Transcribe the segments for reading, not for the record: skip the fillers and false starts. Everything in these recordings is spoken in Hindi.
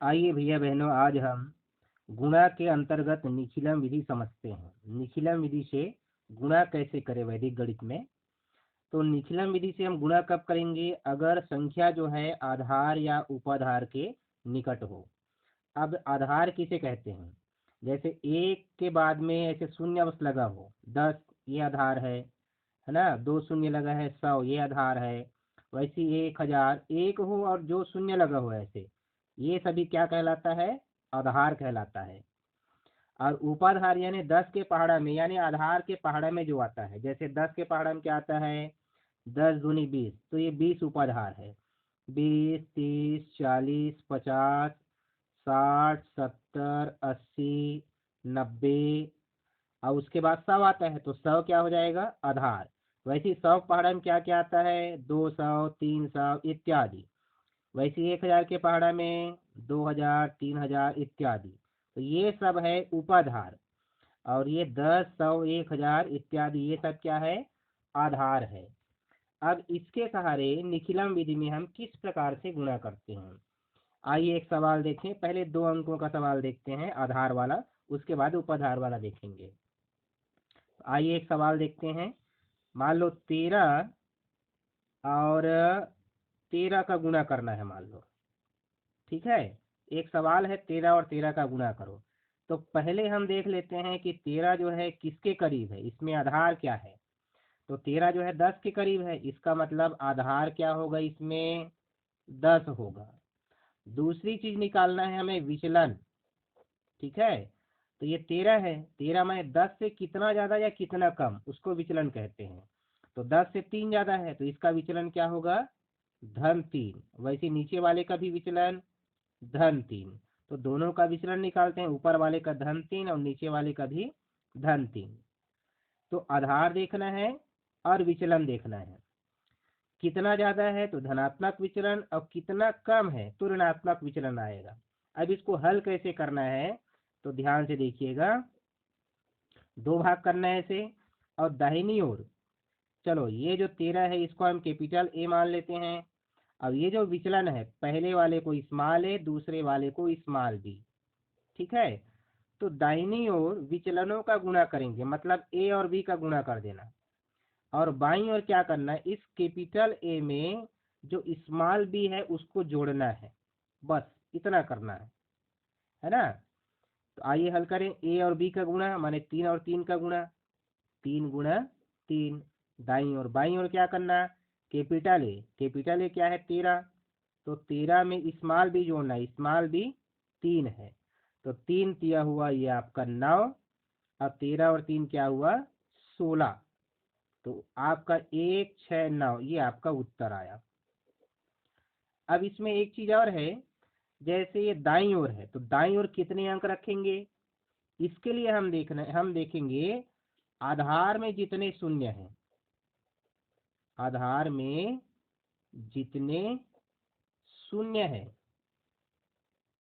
आइए भैया बहनों, आज हम गुणा के अंतर्गत निखिलम विधि समझते हैं। निखिलम विधि से गुणा कैसे करें वैदिक गणित में। तो निखिलम विधि से हम गुणा कब करेंगे? अगर संख्या जो है आधार या उपाधार के निकट हो। अब आधार किसे कहते हैं? जैसे एक के बाद में ऐसे शून्य बस लगा हो, 10 ये आधार है ना। दो शून्य लगा है, 100 ये आधार है। वैसे 1000 एक हो और जो शून्य लगा हो ऐसे, ये सभी क्या कहलाता है? आधार कहलाता है। और उपाधार यानी 10 के पहाड़ा में, यानी आधार के पहाड़ा में जो आता है। जैसे 10 के पहाड़ा में क्या आता है? 10 दूनी 20, तो ये 20 उपाधार है। 20, 30, 40, 50, 60, 70, 80, 90। और उसके बाद 100 आता है, तो 100 क्या हो जाएगा? आधार। वैसे 100 पहाड़ा में क्या क्या आता है? 200, 300 इत्यादि। वैसे 1000 के पहाड़ा में 2000, 3000 इत्यादि। तो ये सब है उपाधार। और ये 10, 100, 1000 इत्यादि ये सब क्या है? आधार है। अब इसके सहारे निखिलम विधि में हम किस प्रकार से गुणा करते हैं। आइए एक सवाल देखें। पहले 2 अंकों का सवाल देखते हैं, आधार वाला, उसके बाद उपाधार वाला देखेंगे। आइए एक सवाल देखते हैं। मान लो 13 और 13 का गुणा करना है, मान लो। ठीक है, एक सवाल है 13 और 13 का गुणा करो। तो पहले हम देख लेते हैं कि 13 जो है किसके करीब है, इसमें आधार क्या है। तो 13 जो है 10 के करीब है, इसका मतलब आधार क्या होगा? इसमें 10 होगा। दूसरी चीज निकालना है हमें, विचलन। ठीक है, तो ये 13 है, 13 में 10 से कितना ज्यादा या कितना कम, उसको विचलन कहते हैं। तो 10 से 3 ज्यादा है, तो इसका विचलन क्या होगा? -3। वैसे नीचे वाले का भी विचलन -3। तो दोनों का विचलन निकालते हैं, ऊपर वाले का -3 और नीचे वाले का भी -3। तो आधार देखना है और विचलन देखना है। कितना ज्यादा है तो धनात्मक विचलन, और कितना कम है तो ऋणात्मक विचलन आएगा। अब इसको हल कैसे करना है, तो ध्यान से देखिएगा। 2 भाग करना है इसे, और दाहिनी ओर, चलो ये जो 13 है इसको हम कैपिटल ए मान लेते हैं। अब ये जो विचलन है, पहले वाले को स्मॉल ए, दूसरे वाले को स्मॉल बी। ठीक है, तो दाहिनी ओर विचलनों का गुणा करेंगे, मतलब ए और बी का गुणा कर देना। और बाईं ओर क्या करना है? इस कैपिटल ए में जो स्मॉल बी है उसको जोड़ना है, बस इतना करना है ना। तो आइए हल करें। ए और बी का गुणा माने 3 और 3 का गुणा, 3 गुणा 3। दाईं और बाईं ओर क्या करना? कैपिटल ए क्या है? 13। तो 13 में स्मॉल बी जोड़ना है, स्मॉल बी 3 है। तो 3 तिया हुआ ये आपका 9। अब 13 और 3 क्या हुआ? 16। तो आपका 169 ये आपका उत्तर आया। अब इसमें एक चीज और है, जैसे ये दाईं ओर है, तो दाईं ओर कितने अंक रखेंगे? इसके लिए हम देखेंगे आधार में जितने शून्य हैं, आधार में जितने शून्य हैं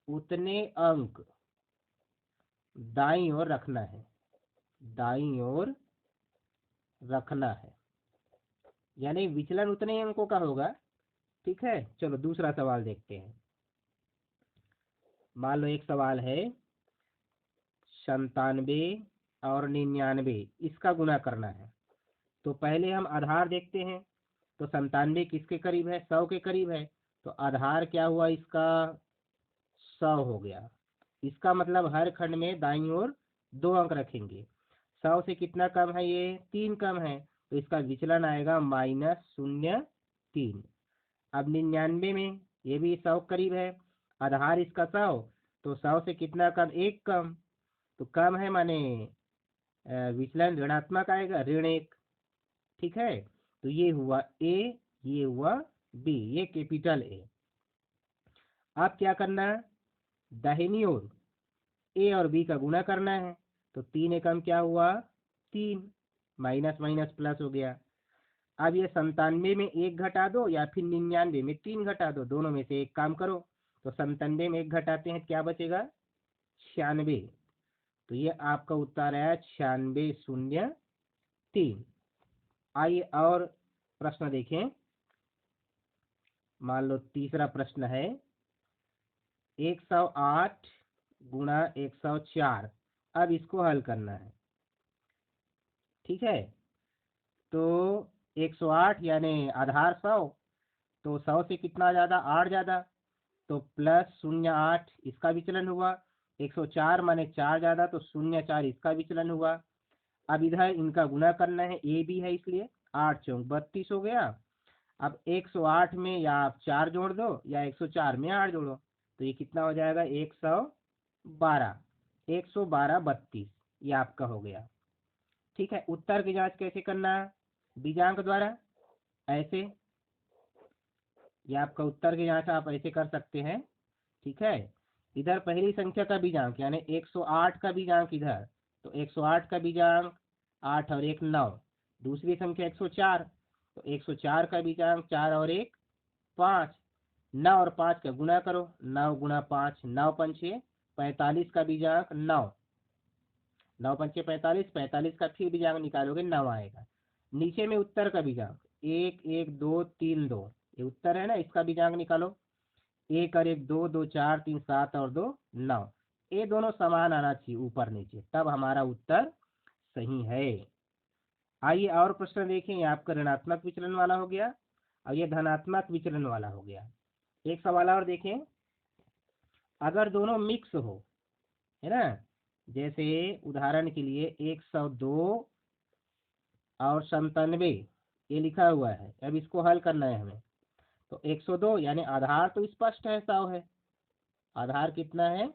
उतने अंक दाईं ओर रखना है, दाईं ओर रखना है। यानी विचलन उतने अंकों का होगा। ठीक है, चलो दूसरा सवाल देखते हैं। मान लो एक सवाल है 97 और 99, इसका गुणा करना है। तो पहले हम आधार देखते हैं। तो 97 किसके करीब है? 100 के करीब है। तो आधार क्या हुआ इसका? 100 हो गया। इसका मतलब हर खंड में दाईं ओर 2 अंक रखेंगे। 100 से कितना कम है? ये 3 कम है, तो इसका विचलन आएगा -0.3। अब 99 में ये भी 100 करीब है, आधार इसका 100, तो 100 से कितना कम? 1 कम। तो कम है माने विचलन ऋणात्मक आएगा, ऋण 1। ठीक है, तो ये हुआ ए, ये हुआ बी, ये कैपिटल ए। अब क्या करना है? दाहिनी ओर ए और बी का गुणा करना है। तो 3 एकम क्या हुआ? 3। माइनस माइनस प्लस हो गया। अब ये 97 में 1 घटा दो या फिर 99 में 3 घटा दो, दोनों में से एक काम करो। तो 97 में 1 घटाते हैं, क्या बचेगा? 96। तो ये आपका उत्तर आया 9603। आइए और प्रश्न देखें। मान लो तीसरा प्रश्न है 108 गुणा 104। अब इसको हल करना है, ठीक है। तो 108 यानी आधार 100, तो 100 से कितना ज़्यादा, 8 ज़्यादा, तो प्लस 0.8 इसका विचलन हुआ। 104 माने 4 ज़्यादा, तो 0.4 इसका विचलन हुआ। अब इधर इनका गुणा करना है, ए भी है इसलिए 8 चौक 32 हो गया। अब 108 में या आप 4 जोड़ दो या 104 में 8 जोड़ो, तो ये कितना हो जाएगा, 112। 112 32 ये आपका हो गया। ठीक है, उत्तर की जांच कैसे करना है, बीजांक द्वारा। ऐसे, ये आपका उत्तर की जांच आप ऐसे कर सकते हैं, ठीक है। इधर पहली संख्या का बीजांक यानी 108 का बीजांक इधर, तो 108 का बीजांक 8 और 1 9। दूसरी संख्या 104, तो 104 का बीजांक 4 और 1 5। 9 और 5 का गुणा करो, 9 गुणा 5 9 पंचे 45 का बीजांक 9। 9 पंचे 45, 45 का फिर बीजांक निकालोगे 9 आएगा। नीचे में उत्तर का बीजांक 1 1 2 3 2, ये उत्तर है ना, इसका बीजांक निकालो। 1 और 1 2 2 4 3 7 और 2 9, ये दोनों समान आना चाहिए ऊपर नीचे, तब हमारा उत्तर सही है। आइए और प्रश्न देखें, ये आपका ऋणात्मक विचलन वाला हो गया और ये धनात्मक विचलन वाला हो गया। एक सवाल और देखें, अगर दोनों मिक्स हो, है ना, जैसे उदाहरण के लिए 102 और 97 ये लिखा हुआ है, अब इसको हल करना है हमें। तो 102 यानी आधार तो स्पष्ट है 100 है, आधार कितना है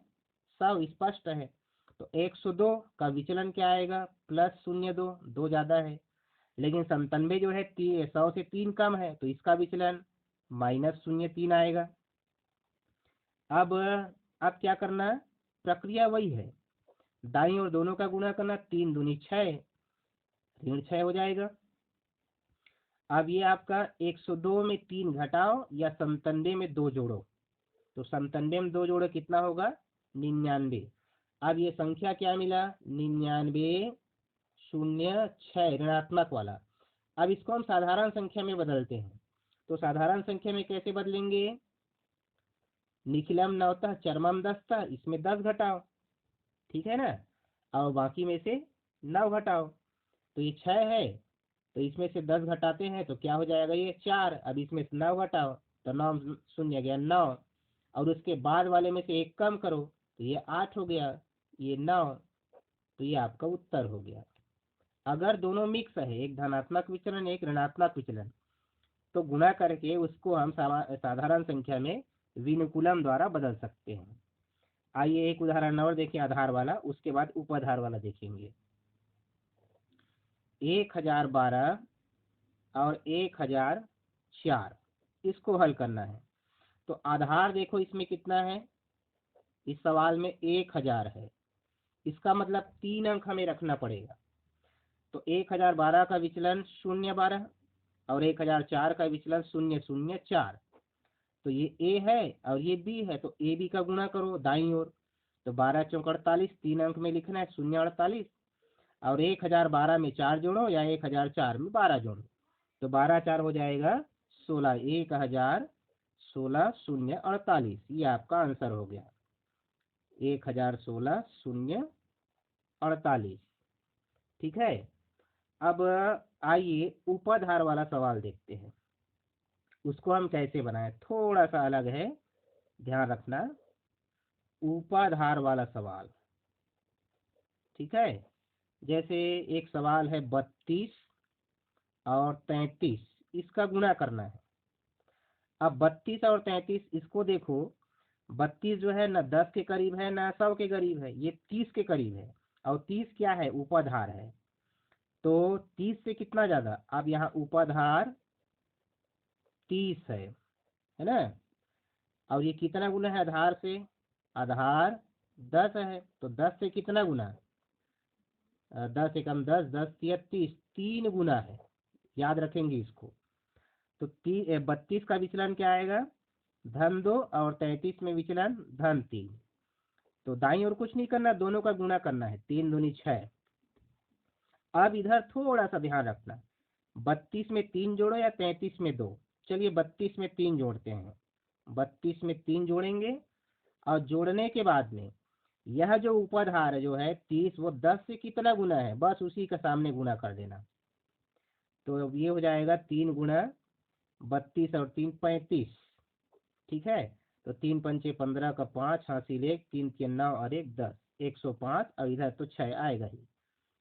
100 स्पष्ट है। तो 102 का विचलन क्या आएगा, प्लस 02, 2 ज़्यादा है। लेकिन 97 जो है 100 से 3 कम है, तो इसका विचलन -03 आएगा। अब क्या करना है, प्रक्रिया वही है, दाईं ओर दोनों का गुणा करना, 3 दूनी 6, ऋण 6 हो जाएगा। अब ये आपका 102 में 3 घटाओ या 97 में 2 जोड़ो, तो 97 में 2 जोड़ो कितना होगा, 99। अब ये संख्या क्या मिला, 9906 ऋणात्मक वाला। अब इसको हम साधारण संख्या में बदलते हैं, तो साधारण संख्या में कैसे बदलेंगे, निखिलम 9 था, चरमम 10 था, इसमें 10 घटाओ, ठीक है ना, और बाकी में से 9 घटाओ, तो ये 6 है, तो इसमें से 10 घटाते हैं तो क्या हो जाएगा, ये 4। अब इसमें से 9 घटाओ, तो 9 शून्य गया 9, और उसके बाद वाले में से 1 कम करो, तो ये 8 हो गया, ये 9, तो ये आपका उत्तर हो गया। अगर दोनों मिक्स है, एक धनात्मक विचलन एक ऋणात्मक विचलन, तो गुणा करके उसको हम साधारण संख्या में विनुकुलम द्वारा बदल सकते हैं। आइए एक उदाहरण और देखिए आधार वाला, उसके बाद उपाधार वाला देखेंगे। 1012 और 1004 इसको हल करना है। तो आधार देखो इसमें कितना है, इस सवाल में 1000 है, इसका मतलब 3 अंक हमें रखना पड़ेगा। तो 1012 का विचलन 012 और 1004 का विचलन 004। तो ये ए है और ये बी है, तो ए बी का गुणा करो दाईं ओर, तो 12 चौक 48, 3 अंक में लिखना है 048, और 1012 में 4 जोड़ो या 1004 में 12 जोड़ो, तो 12 4 हो जाएगा 16, 1016 048, ये आपका आंसर हो गया 1016 048। ठीक है, अब आइए उपाधार वाला सवाल देखते हैं, उसको हम कैसे बनाएं, थोड़ा सा अलग है, ध्यान रखना। उपाधार वाला सवाल, ठीक है, जैसे एक सवाल है 32 और 33, इसका गुणा करना है। अब 32 और 33 इसको देखो, 32 जो है ना 10 के करीब है ना 100 के करीब है, ये 30 के करीब है, और 30 क्या है, उपाधार है, तो 30 से कितना ज़्यादा, अब यहाँ उपाधार 30 है ना, और ये कितना गुना है आधार से, आधार 10 है, तो 10 से कितना गुना, 10 एकम 10, 10 तिया 30, 3 गुना है, याद रखेंगे इसको। तो 32 का विचलन क्या आएगा, -2, और 33 में विचलन -3। तो दाईं ओर कुछ नहीं करना, दोनों का गुणा करना है, 3 दूनी 6। अब इधर थोड़ा सा ध्यान रखना, 32 में 3 जोड़ो या 33 में 2, चलिए 32 में 3 जोड़ते हैं, 32 में 3 जोड़ेंगे और जोड़ने के बाद में यह जो उपधार जो है 30 वो 10 से कितना गुना है, बस उसी का सामने गुना कर देना। तो अब ये हो जाएगा 3 गुना 32 और 3 35। ठीक है, तो 3 पंचे 15 का 5 हासिल 1, 3 के 9 और 1 10, 105। और इधर तो 6 आएगा ही।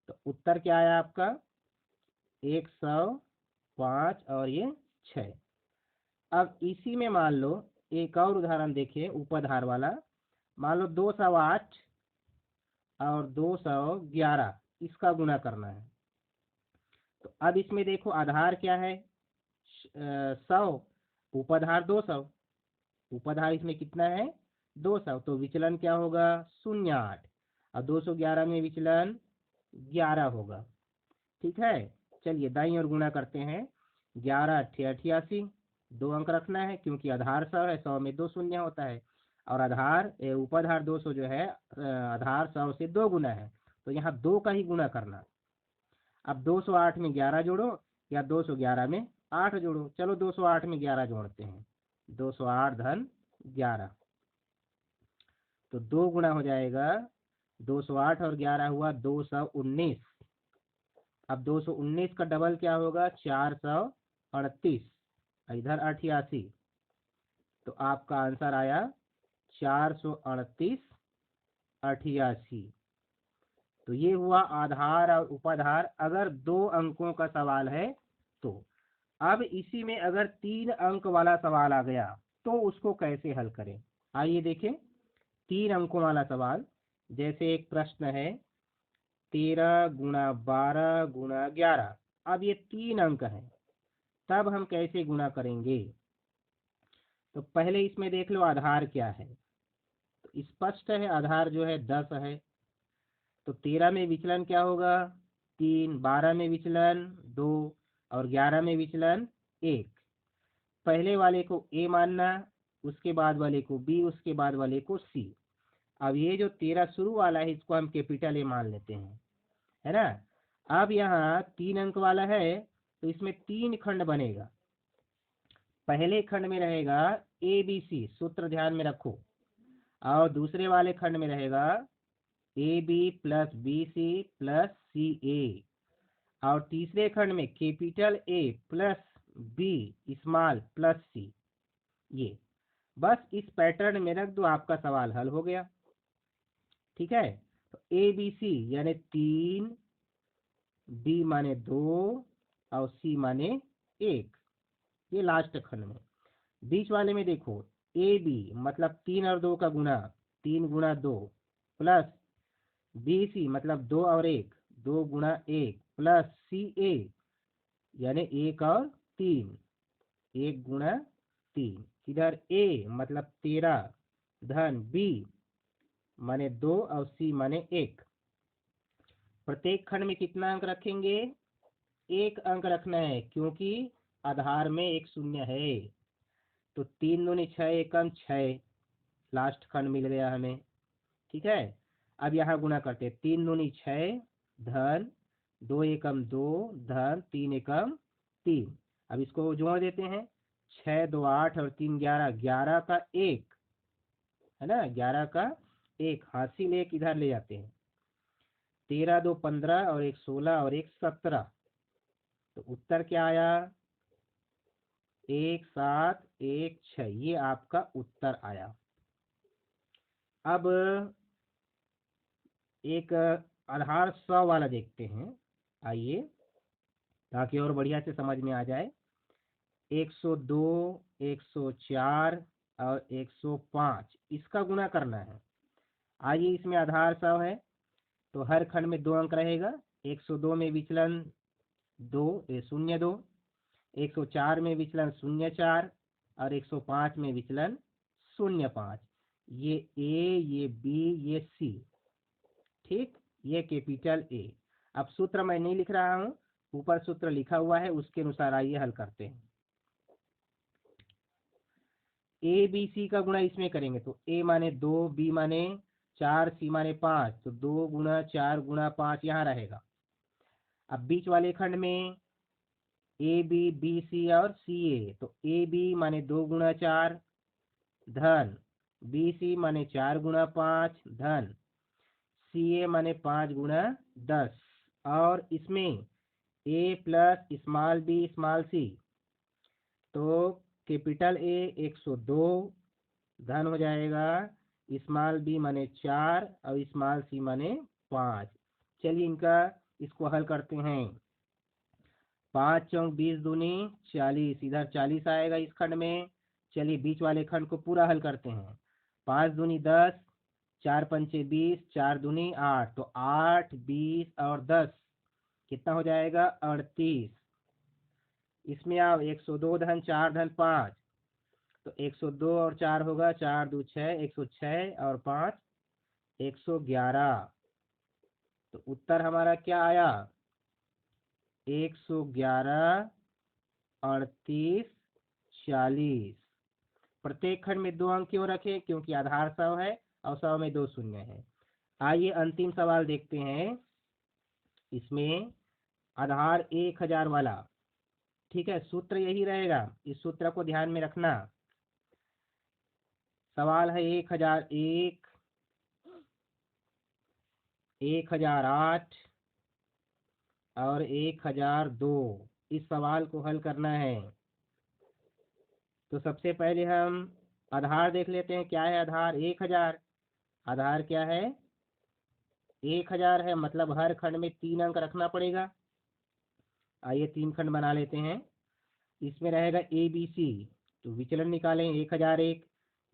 तो उत्तर क्या आया आपका 105 और ये 6। अब इसी में मान लो एक और उदाहरण देखिए उपधार वाला। मान लो 208 और 211 इसका गुना करना है। तो अब इसमें देखो आधार क्या है 100, उपधार 200। उपधार इसमें कितना है 200, तो विचलन क्या होगा 0.8। और 211 में विचलन 11 होगा। ठीक है, चलिए दाईं ओर गुणा करते हैं। 11 अट्ठे 88, 2 अंक रखना है क्योंकि आधार 100 है, 100 में 2 शून्य होता है। और आधार उपधार 200 जो है आधार 100 से 2 गुना है, तो यहाँ 2 का ही गुना करना। अब 208 में 11 जोड़ो या 211 में 8 जोड़ो। चलो 208 में 11 जोड़ते हैं, 208 धन 11, तो 2 गुना हो जाएगा 208 और 11 हुआ 219। अब 219 का डबल क्या होगा 438, इधर 88। तो आपका आंसर आया 438 88। तो ये हुआ आधार और उपाधार अगर 2 अंकों का सवाल है तो। अब इसी में अगर 3 अंक वाला सवाल आ गया तो उसको कैसे हल करें, आइए देखें। 3 अंकों वाला सवाल, जैसे एक प्रश्न है 13 गुणा 12 गुणा 11। अब ये 3 अंक हैं, तब हम कैसे गुणा करेंगे। तो पहले इसमें देख लो आधार क्या है। तो स्पष्ट है आधार जो है 10 है। तो 13 में विचलन क्या होगा 3, 12 में विचलन 2 और 11 में विचलन 1। पहले वाले को ए मानना, उसके बाद वाले को बी, उसके बाद वाले को सी। अब ये जो 13 शुरू वाला है इसको हम कैपिटल ए मान लेते हैं, है ना। अब यहाँ 3 अंक वाला है तो इसमें 3 खंड बनेगा। पहले खंड में रहेगा ए बी सी, सूत्र ध्यान में रखो। और दूसरे वाले खंड में रहेगा A B plus B C plus C A. और तीसरे खंड में capital A plus B small plus C. ये बस इस पैटर्न में रख दो, आपका सवाल हल हो गया। ठीक है, तो ए बी सी यानी 3, बी माने 2 और सी माने 1। ये लास्ट खंड में। बीच वाले में देखो ए बी मतलब 3 और 2 का गुना, 3 गुणा 2 प्लस बी सी मतलब 2 और 1, 2 गुणा 1 प्लस सी ए यानी 1 और 3, 1 गुणा 3। इधर ए मतलब 13 धन बी माने 2 और सी माने 1। प्रत्येक खंड में कितना अंक रखेंगे 1 अंक रखना है क्योंकि आधार में एक शून्य है। तो 3 दूनी 6 एकम 6, लास्ट खंड मिल गया हमें। ठीक है, अब यहाँ गुना करते 3 दूनी 6 धन 2 एकम 2 धन 3 एकम 3। अब इसको जोड़ देते हैं, 6 2 8 और 3 11, 11 का 1 है ना, 11 का 1 हासिल 1 इधर ले जाते हैं। 13 2 15 और 1 16 और 1 17। तो उत्तर क्या आया 1 7 1 6, ये आपका उत्तर आया। अब एक आधार 100 वाला देखते हैं, आइए ताकि और बढ़िया से समझ में आ जाए। 102 104 और 105 इसका गुना करना है। आइए इसमें आधार 100 है तो हर खंड में 2 अंक रहेगा। 102 में विचलन 0.2, 104 में विचलन 0.4 और 105 में विचलन 0.5। ये ए, ये बी, ये सी। ठीक, ये कैपिटल ए। अब सूत्र मैं नहीं लिख रहा हूँ, ऊपर सूत्र लिखा हुआ है, उसके अनुसार आइए हल करते हैं। ए बी सी का गुणा इसमें करेंगे तो ए माने 2, बी माने 4, सी माने 5, तो 2 गुणा 4 गुणा 5 यहाँ रहेगा। अब बीच वाले खंड में ए बी बी सी और सी ए, तो ए बी माने 2 गुणा 4 धन BC माने 4 गुणा 5 धन CA माने 5 गुणा 10, और इसमें A plus small b small c, तो कैपिटल A 102 धन हो जाएगा स्मॉल b माने 4 और स्मॉल c माने 5। चलिए इसको हल करते हैं। 5 चौक 20 दूनी 40, इधर 40 आएगा इस खंड में। चलिए बीच वाले खंड को पूरा हल करते हैं। 5 दूनी 10, 4 पंचे 20, 4 दूनी 8, तो 8 20 और 10 कितना हो जाएगा 38। इसमें आप 102 धन 4 धन 5, तो 102 और 4 होगा 4 2 6, 106 और 5 111। तो उत्तर हमारा क्या आया 111 38 40। प्रत्येक खंड में 2 अंक क्यों रखें, क्योंकि आधार 100 है और 100 में 2 शून्य है। आइए अंतिम सवाल देखते हैं। इसमें आधार 1000 वाला, ठीक है, सूत्र यही रहेगा, इस सूत्र को ध्यान में रखना। सवाल है 1001, 1008 और 1002। इस सवाल को हल करना है। तो सबसे पहले हम आधार देख लेते हैं। क्या है आधार 1000। आधार क्या है 1000 है, मतलब हर खंड में 3 अंक रखना पड़ेगा। आइए 3 खंड बना लेते हैं। इसमें रहेगा ABC, तो विचलन निकालें 1001,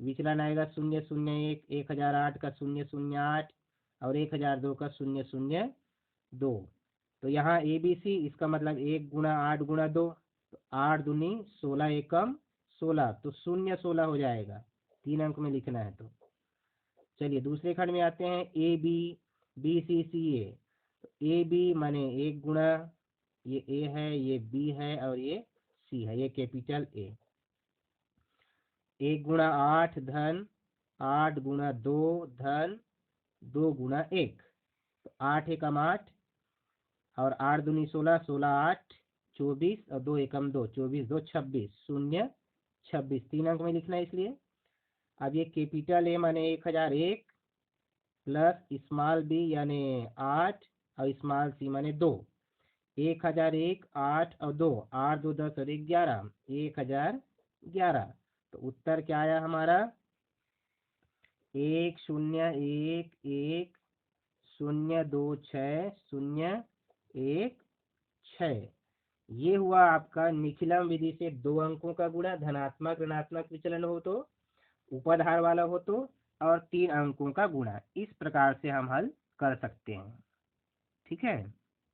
विचलन आएगा 001, 1008 का 008 और 1002 का 002। तो यहाँ ABC इसका मतलब 1 गुणा 8 गुणा 2, तो 8 दूनी 16 एकम 16, तो 016 हो जाएगा। 3 अंक में लिखना है तो। चलिए दूसरे खंड में आते हैं। AB BC CA, तो AB माने 1 गुणा, ये A है, ये B है और ये C है, ये कैपिटल A। 1 गुणा 8 धन 8 गुणा 2 धन 2 गुणा 1, तो 8 एकम 8 और 8 दूनी 16, 16 8 24 और 2 एकम 2, 24 2 26, 0 26, 3 अंक में लिखना है इसलिए। अब ये कैपिटल A माने 1001 प्लस स्मॉल b यानी 8 और स्मॉल c माने 2। 1001 8 और 2, 8 2 10 और 1 11, 1011। तो उत्तर क्या आया हमारा 10126016। ये हुआ आपका निखिलम विधि से 2 अंकों का गुणा, धनात्मक ऋणात्मक विचलन हो तो, उपधार वाला हो तो, और 3 अंकों का गुणा। इस प्रकार से हम हल कर सकते हैं। ठीक है।